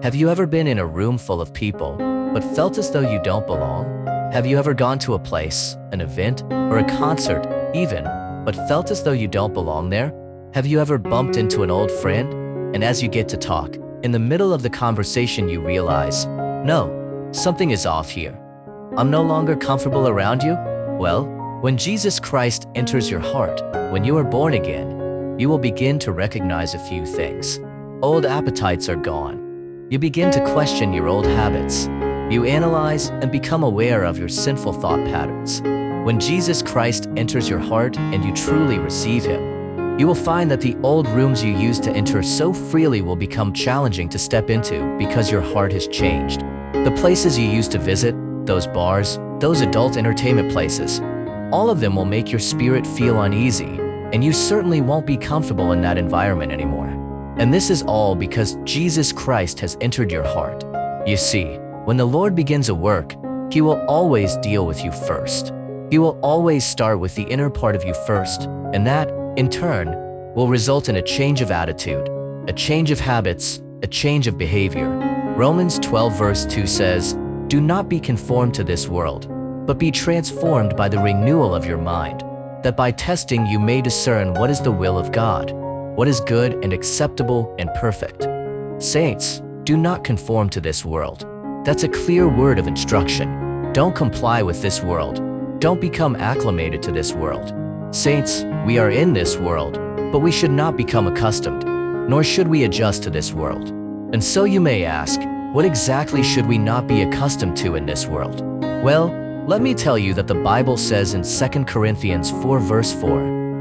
Have you ever been in a room full of people, but felt as though you don't belong? Have you ever gone to a place, an event, or a concert, even, but felt as though you don't belong there? Have you ever bumped into an old friend, and as you get to talk, in the middle of the conversation you realize, no, something is off here. I'm no longer comfortable around you? Well, when Jesus Christ enters your heart, when you are born again, you will begin to recognize a few things. Old appetites are gone. You begin to question your old habits. You analyze and become aware of your sinful thought patterns. When Jesus Christ enters your heart and you truly receive Him, you will find that the old rooms you used to enter so freely will become challenging to step into because your heart has changed. The places you used to visit, those bars, those adult entertainment places, all of them will make your spirit feel uneasy, and you certainly won't be comfortable in that environment anymore. And this is all because Jesus Christ has entered your heart. You see, when the Lord begins a work, He will always deal with you first. He will always start with the inner part of you first, and that, in turn, will result in a change of attitude, a change of habits, a change of behavior. Romans 12 verse 2 says, "Do not be conformed to this world, but be transformed by the renewal of your mind, that by testing you may discern what is the will of God, what is good and acceptable and perfect." Saints, do not conform to this world. That's a clear word of instruction. Don't comply with this world. Don't become acclimated to this world. Saints, we are in this world, but we should not become accustomed, nor should we adjust to this world. And so you may ask, what exactly should we not be accustomed to in this world? Well, let me tell you that the Bible says in 2 Corinthians 4 verse 4,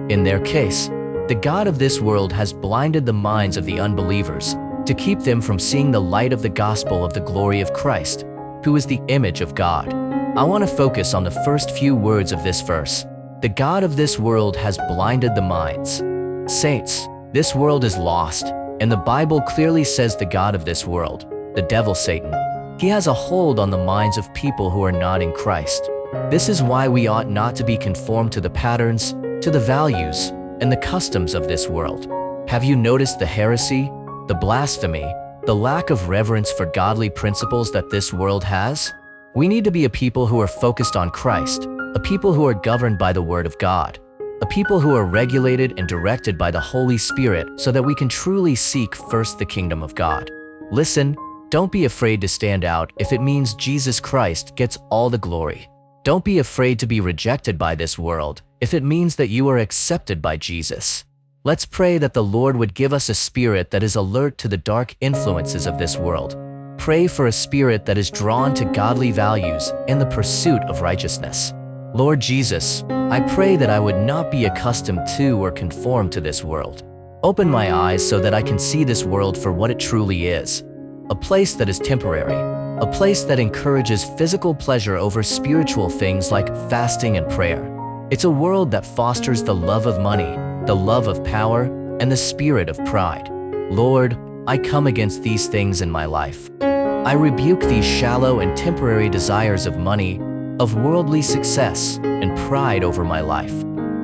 "In their case, the God of this world has blinded the minds of the unbelievers to keep them from seeing the light of the gospel of the glory of Christ, who is the image of God." I want to focus on the first few words of this verse. The God of this world has blinded the minds. Saints, this world is lost, and the Bible clearly says the God of this world, the devil Satan, he has a hold on the minds of people who are not in Christ. This is why we ought not to be conformed to the patterns, to the values, and the customs of this world. Have you noticed the heresy, the blasphemy, the lack of reverence for godly principles that this world has? We need to be a people who are focused on Christ, a people who are governed by the Word of God, a people who are regulated and directed by the Holy Spirit so that we can truly seek first the kingdom of God. Listen, don't be afraid to stand out if it means Jesus Christ gets all the glory. Don't be afraid to be rejected by this world if it means that you are accepted by Jesus. Let's pray that the Lord would give us a spirit that is alert to the dark influences of this world. Pray for a spirit that is drawn to godly values and the pursuit of righteousness. Lord Jesus, I pray that I would not be accustomed to or conform to this world. Open my eyes so that I can see this world for what it truly is. A place that is temporary, a place that encourages physical pleasure over spiritual things like fasting and prayer. It's a world that fosters the love of money, the love of power, and the spirit of pride. Lord, I come against these things in my life. I rebuke these shallow and temporary desires of money, of worldly success, and pride over my life.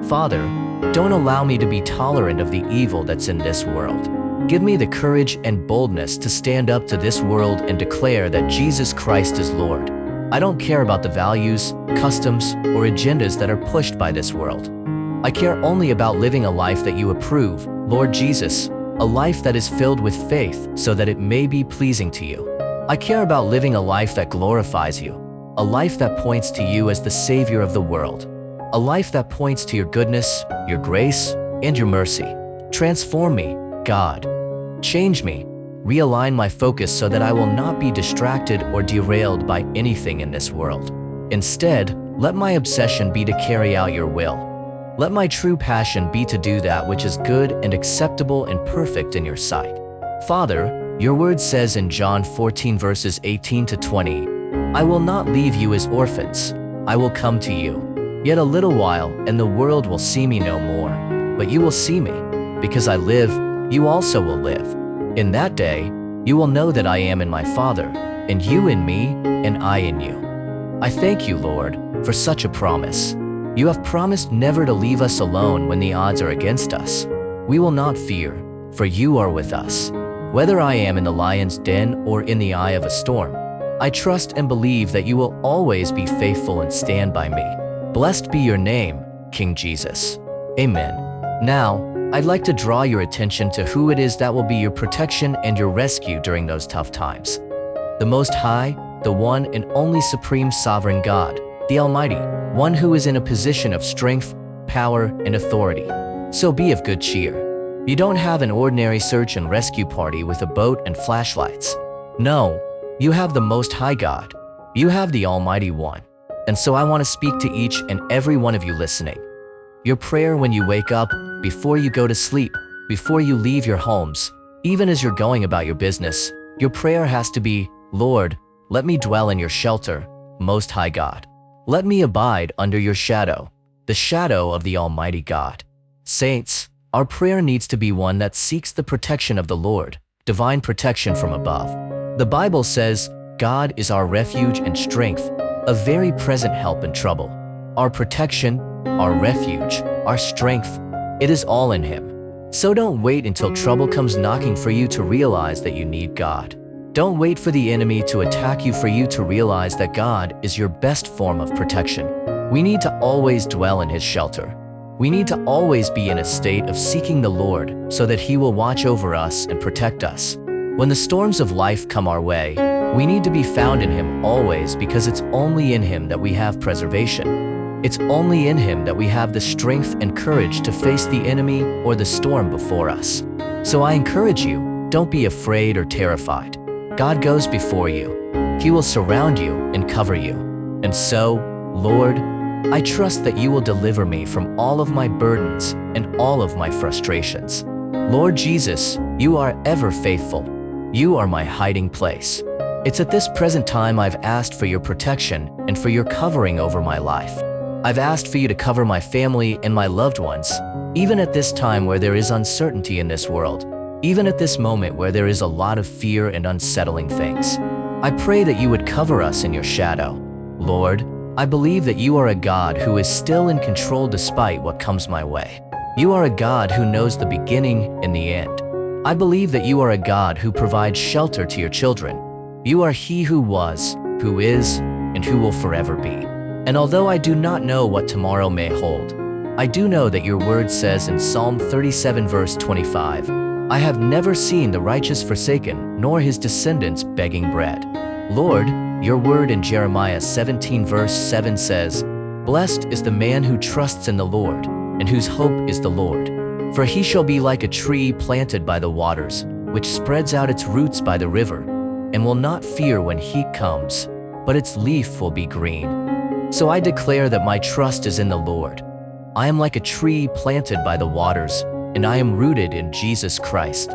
Father, don't allow me to be tolerant of the evil that's in this world. Give me the courage and boldness to stand up to this world and declare that Jesus Christ is Lord. I don't care about the values, customs, or agendas that are pushed by this world. I care only about living a life that you approve, Lord Jesus, a life that is filled with faith so that it may be pleasing to you. I care about living a life that glorifies you, a life that points to you as the Savior of the world, a life that points to your goodness, your grace, and your mercy. Transform me, God. Change me. Realign my focus so that I will not be distracted or derailed by anything in this world. Instead, let my obsession be to carry out your will. Let my true passion be to do that which is good and acceptable and perfect in your sight. Father, your word says in John 14 verses 18 to 20, "I will not leave you as orphans. I will come to you. Yet a little while, and the world will see me no more. But you will see me. Because I live, you also will live. In that day, you will know that I am in my Father, and you in me, and I in you." I thank you, Lord, for such a promise. You have promised never to leave us alone when the odds are against us. We will not fear, for you are with us. Whether I am in the lion's den or in the eye of a storm, I trust and believe that you will always be faithful and stand by me. Blessed be your name, King Jesus. Amen. Now, I'd like to draw your attention to who it is that will be your protection and your rescue during those tough times. The Most High, the one and only supreme sovereign God, the Almighty, one who is in a position of strength, power, and authority. So be of good cheer. You don't have an ordinary search and rescue party with a boat and flashlights. No, you have the Most High God. You have the Almighty One. And so I want to speak to each and every one of you listening. Your prayer when you wake up, before you go to sleep, before you leave your homes, even as you're going about your business, your prayer has to be, Lord, let me dwell in your shelter, Most High God. Let me abide under your shadow, the shadow of the Almighty God. Saints, our prayer needs to be one that seeks the protection of the Lord, divine protection from above. The Bible says, God is our refuge and strength, a very present help in trouble. Our protection, our refuge, our strength, it is all in Him. So don't wait until trouble comes knocking for you to realize that you need God. Don't wait for the enemy to attack you for you to realize that God is your best form of protection. We need to always dwell in His shelter. We need to always be in a state of seeking the Lord so that He will watch over us and protect us. When the storms of life come our way, we need to be found in Him always, because it's only in Him that we have preservation. It's only in Him that we have the strength and courage to face the enemy or the storm before us. So I encourage you, don't be afraid or terrified. God goes before you. He will surround you and cover you. And so, Lord, I trust that you will deliver me from all of my burdens and all of my frustrations. Lord Jesus, you are ever faithful. You are my hiding place. It's at this present time I've asked for your protection and for your covering over my life. I've asked for you to cover my family and my loved ones, even at this time where there is uncertainty in this world, even at this moment where there is a lot of fear and unsettling things. I pray that you would cover us in your shadow. Lord, I believe that you are a God who is still in control despite what comes my way. You are a God who knows the beginning and the end. I believe that you are a God who provides shelter to your children. You are He who was, who is, and who will forever be. And although I do not know what tomorrow may hold, I do know that your word says in Psalm 37 verse 25, I have never seen the righteous forsaken, nor his descendants begging bread. Lord, your word in Jeremiah 17 verse 7 says, Blessed is the man who trusts in the Lord, and whose hope is the Lord. For he shall be like a tree planted by the waters, which spreads out its roots by the river, and will not fear when heat comes, but its leaf will be green. So I declare that my trust is in the Lord. I am like a tree planted by the waters, and I am rooted in Jesus Christ.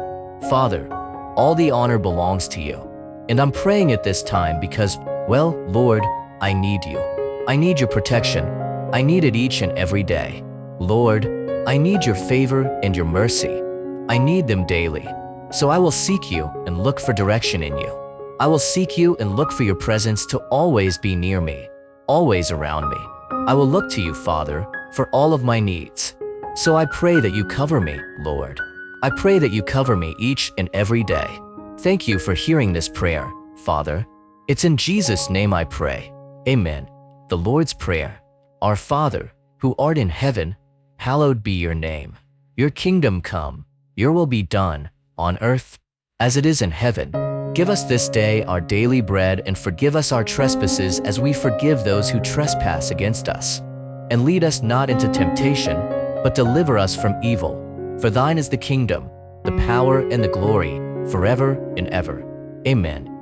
Father, all the honor belongs to you. And I'm praying at this time because, well, Lord, I need you. I need your protection. I need it each and every day. Lord, I need your favor and your mercy. I need them daily. So I will seek you and look for direction in you. I will seek you and look for your presence to always be near me, always around me. I will look to you, Father, for all of my needs. So I pray that you cover me, Lord. I pray that you cover me each and every day. Thank you for hearing this prayer, Father. It's in Jesus' name I pray. Amen. The Lord's Prayer. Our Father, who art in heaven, hallowed be your name. Your kingdom come, your will be done, on earth as it is in heaven. Give us this day our daily bread, and forgive us our trespasses as we forgive those who trespass against us. And lead us not into temptation, but deliver us from evil. For thine is the kingdom, the power, and the glory, forever and ever. Amen.